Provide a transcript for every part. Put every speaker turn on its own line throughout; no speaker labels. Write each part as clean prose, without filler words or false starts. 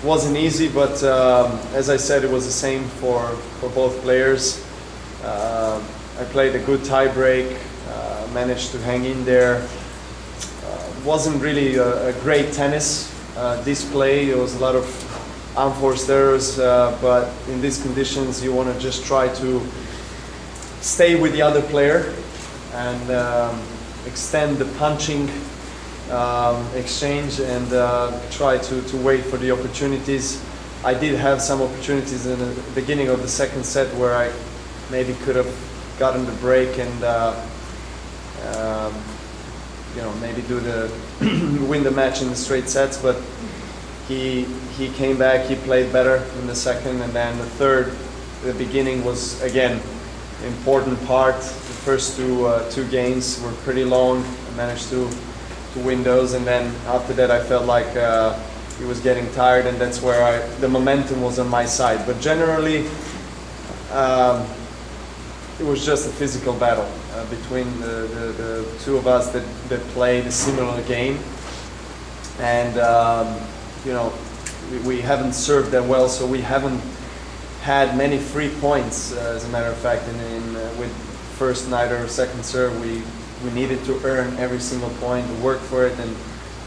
wasn't easy, but as I said, it was the same for both players. I played a good tie break, managed to hang in there. Wasn't really a great tennis display. There was a lot of unforced errors, but in these conditions you want to just try to stay with the other player and extend the punching exchange and try to wait for the opportunities. I did have some opportunities in the beginning of the second set where I maybe could have gotten the break and you know, maybe win the match in the straight sets, but he came back, he played better in the second, and then the third, the beginning was again an important part. The first two games were pretty long. I managed to win those, and then after that I felt like he was getting tired, and that's where the momentum was on my side. But generally, it was just a physical battle between the two of us that played a similar game, and you know, we haven't served that well, so we haven't had many free points. As a matter of fact, with first night or second serve, we needed to earn every single point, work for it, and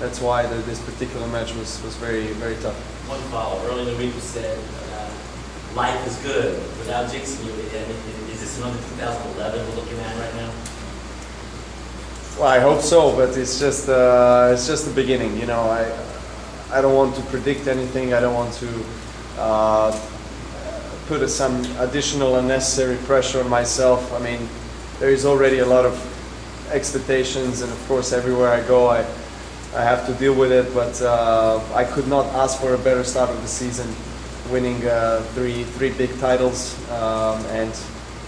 that's why this particular match was very, very tough.
One follow. Early in the week you said life is good without jinxing you. Is this another 2011 we're looking at right now?
Well, I hope so, but it's just the beginning. You know, I don't want to predict anything. I don't want to put some additional unnecessary pressure on myself. I mean, there is already a lot of expectations, and of course everywhere I go I have to deal with it, but I could not ask for a better start of the season, winning three big titles, and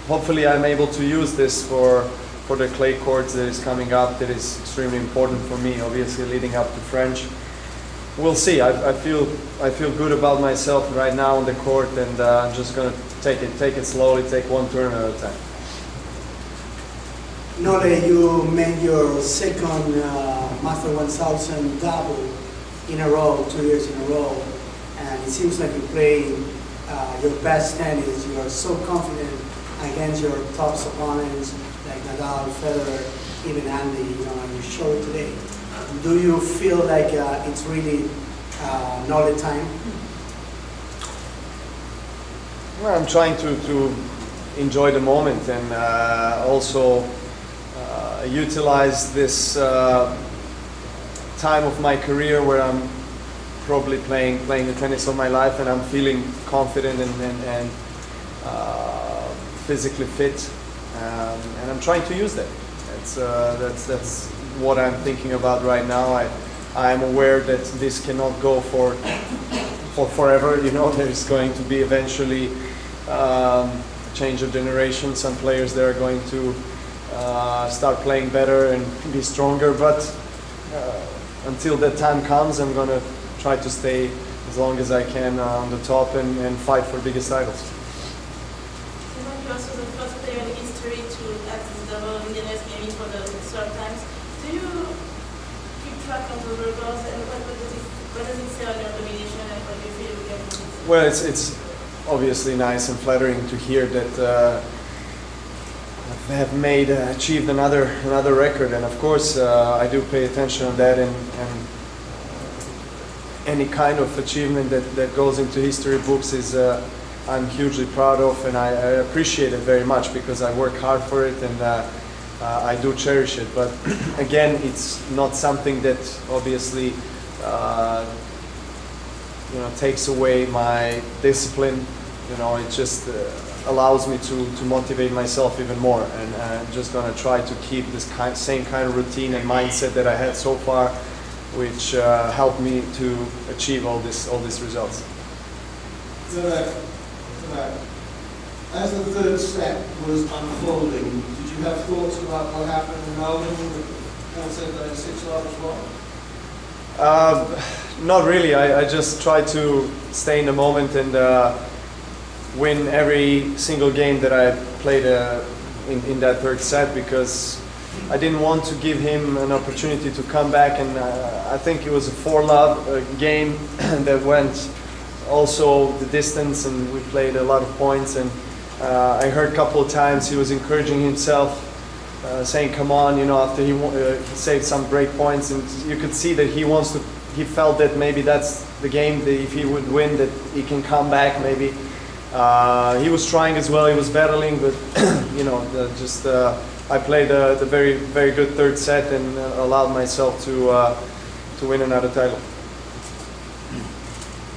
hopefully I'm able to use this for the clay courts that is coming up. That is extremely important for me, obviously leading up to French. We'll see. I feel good about myself right now on the court, and I'm just going to take it slowly, take one turn at a time.
Nole, you made your second Master 1000 double in a row, 2 years in a row, and it seems like you're playing your best tennis. You are so confident against your top opponents like Nadal, Federer, even Andy. You know, and you showed it today. Do you feel like it's really Nole time?
Well, I'm trying to enjoy the moment and also utilize this time of my career where I'm probably playing the tennis of my life, and I'm feeling confident and physically fit, and I'm trying to use that. That's what I'm thinking about right now. I am aware that this cannot go for forever. You know, there is going to be eventually change of generation. Some players that are going to start playing better and be stronger, but until that time comes, I'm going to try to stay as long as I can on the top and fight for biggest titles.
You're also the first player in history to add this double in the next game for the third times. Do you keep track of the records, and what does it say on your domination, and what do you feel you get?
Well, it's obviously nice and flattering to hear that I have achieved another record, and of course I do pay attention on that, and any kind of achievement that goes into history books is I'm hugely proud of, and I appreciate it very much because I work hard for it, and I do cherish it. But again, it's not something that obviously you know, takes away my discipline. You know, it just allows me to motivate myself even more, and I'm just going to try to keep this same kind of routine and mindset that I had so far, which helped me to achieve all these results.
As the third set was unfolding, did you have thoughts about what happened in Melbourne with 4-7 and 6-love as well?
Not really. I just try to stay in the moment and win every single game that I played in that third set, because I didn't want to give him an opportunity to come back, and I think it was a 4-love game that went also the distance, and we played a lot of points. And I heard a couple of times he was encouraging himself, saying, "Come on," after he saved some break points, and you could see that he wants to. He felt that maybe that's the game. That if he would win, that he can come back. Maybe he was trying as well. He was battling, but I played the very very good third set and allowed myself to win another title.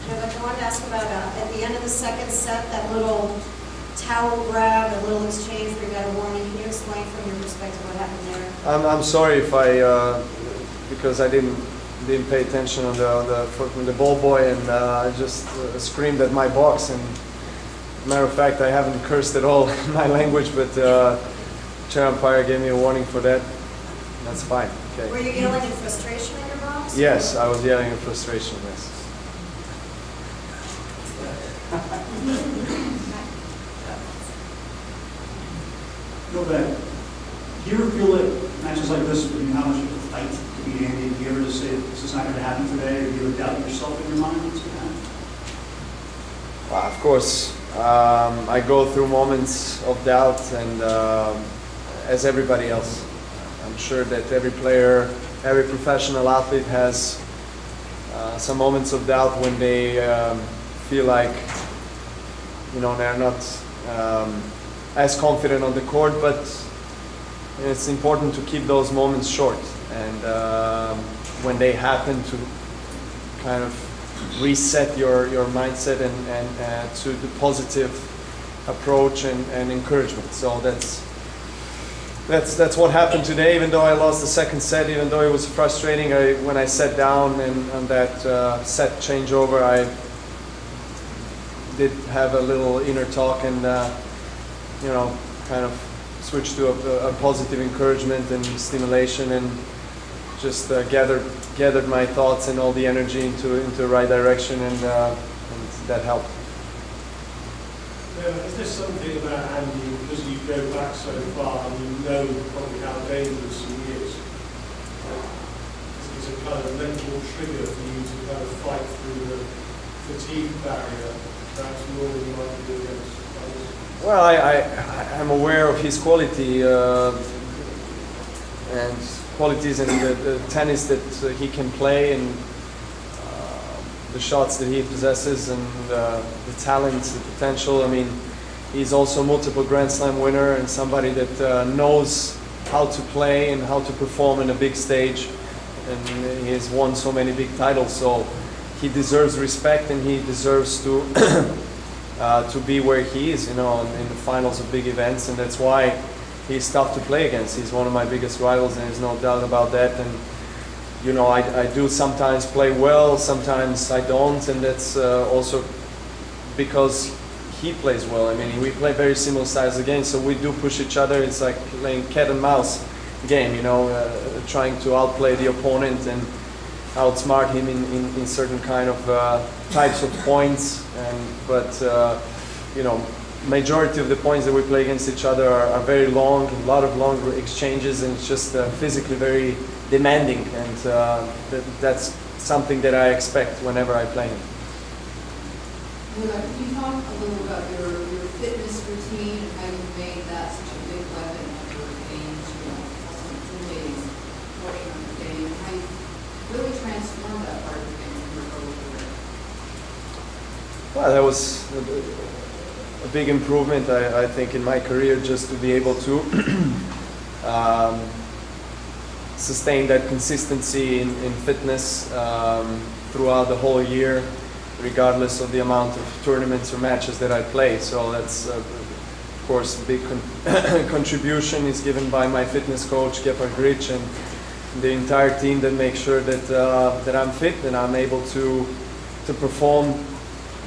Novak, I wanted to ask about at the end of the second set, that little towel grab, a little exchange where you got a warning. Can you explain from your perspective what happened there?
I'm sorry if because I didn't pay attention on the ball boy, and I just screamed at my box. And matter of fact, I haven't cursed at all in my language, but chair umpire gave me a warning for that. That's fine. Okay.
Were you yelling in frustration in your box?
Yes, I was yelling in frustration. Yes.
Novak, do you ever feel that matches like this, when how much you have to fight to beat Andy, do you ever just say, this is not going to happen today, or do you ever doubt yourself in your mind what's going to happen?
Well, of course, I go through moments of doubt, and as everybody else. I'm sure that every player, every professional athlete has some moments of doubt when they feel like, they're not as confident on the court, but it's important to keep those moments short, and when they happen, to kind of reset your mindset and to the positive approach and encouragement. So that's what happened today. Even though I lost the second set, even though it was frustrating, when I sat down and on that set changeover, I did have a little inner talk and kind of switched to a positive encouragement and stimulation, and just gathered my thoughts and all the energy into the right direction, and that helped.
Is there something about Andy, because you go back so far and you know probably how dangerous he is? It's a kind of mental trigger for you to kind of fight through the fatigue barrier, perhaps more than you might do against others?
Well, I'm aware of his quality and qualities in the tennis that he can play, and the shots that he possesses, and the talent, the potential. I mean, he's also a multiple Grand Slam winner, and somebody that knows how to play and how to perform in a big stage, and he has won so many big titles, so he deserves respect, and he deserves to be where he is, in the finals of big events, and that's why he's tough to play against. He's one of my biggest rivals, and there's no doubt about that. And I do sometimes play well, sometimes I don't, and that's also because he plays well. I mean, we play very similar styles of games, so we do push each other. It's like playing cat and mouse game, trying to outplay the opponent and outsmart him in certain kind of types of points. But majority of the points that we play against each other are very long, a lot of long exchanges, and it's just physically very demanding, and that's something that I expect whenever I play him.
Can you talk a little about your fitness routine and how you've made that such a big weapon of your games, also intimidating portion of the game, and how you've really transformed that part of the game in your early career?
Well, that was a big improvement, I think, in my career, just to be able to sustain that consistency in fitness throughout the whole year, regardless of the amount of tournaments or matches that I play. So that's, of course, a big contribution is given by my fitness coach, Gepard Grich, and the entire team that makes sure that I'm fit and I'm able to perform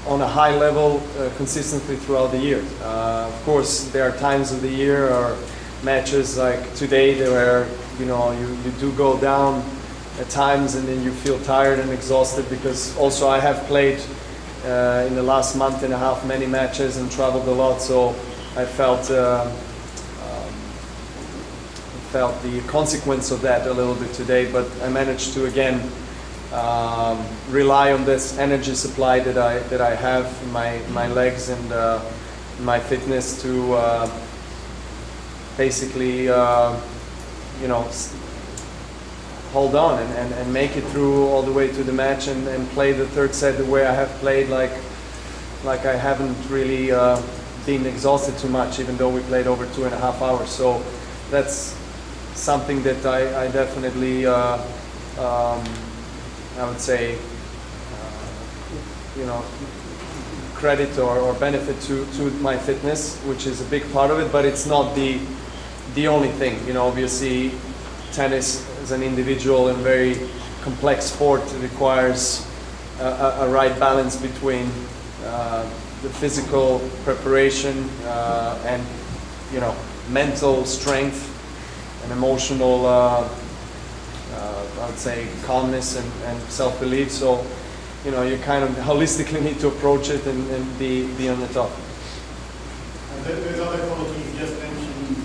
on a high level consistently throughout the year. Of course, there are times of the year or matches like today where you do go down at times, and then you feel tired and exhausted, because also I have played in the last month and a half many matches and traveled a lot, so I felt the consequence of that a little bit today, but I managed to again rely on this energy supply that I have in my legs and my fitness to basically you know, hold on and make it through all the way to the match and play the third set the way I have played, like I haven't really been exhausted too much, even though we played over 2.5 hours. So that's something that I definitely I would say you know, credit or benefit to my fitness, which is a big part of it, but it's not the only thing. You know, obviously tennis as an individual and very complex sport requires a right balance between the physical preparation and, you know, mental strength and emotional I would say calmness and self-belief. So, you know, you kind of holistically need to approach it and be on the top.
And those other qualities you just mentioned,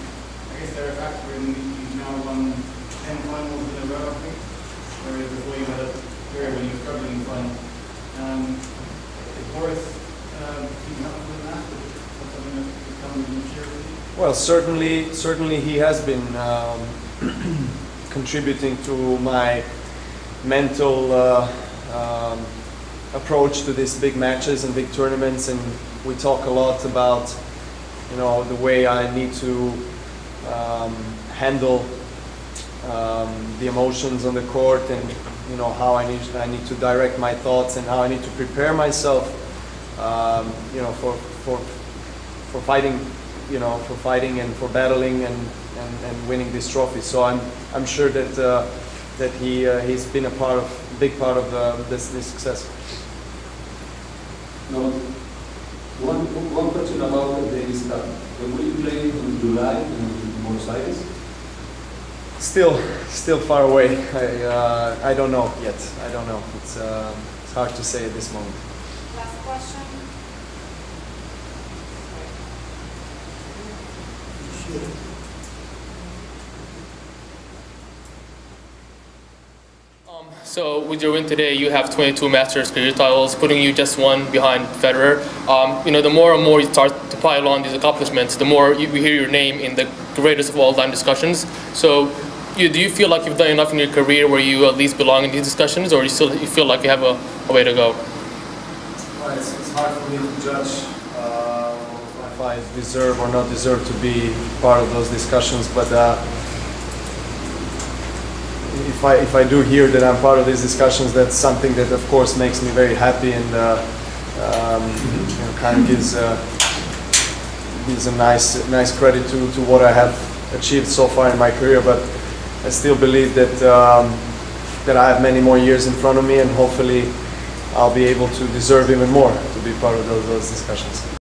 I guess they're a factor in you've now won 10 finals in a row, I think, whereas before you had a period when you were struggling in final. Is Boris keeping up with that? Is something that's become mature?
Well, certainly he has been contributing to my mental approach to these big matches and big tournaments, and we talk a lot about, you know, the way I need to handle the emotions on the court, and you know how I need to direct my thoughts and how I need to prepare myself, you know, for fighting, you know, for fighting and for battling and winning this trophy. So I'm sure that that he's been a big part of this success.
Now, one question about the Davis Cup. Will you play in July in Buenos Aires?
Still far away. I don't know yet. I don't know. It's hard to say at this moment.
Last question.
So with your win today, you have 22 Masters career titles, putting you just one behind Federer. You know, the more and more you start to pile on these accomplishments, the more we hear your name in the greatest of all time discussions. So do you feel like you've done enough in your career where you at least belong in these discussions, or you feel like you have a way to go?
Well, it's hard for me to judge if I deserve or not deserve to be part of those discussions, but if I do hear that I'm part of these discussions, that's something that of course makes me very happy, and you know, kind of gives a nice credit to what I have achieved so far in my career. But I still believe that that I have many more years in front of me, and hopefully I'll be able to deserve even more to be part of those discussions.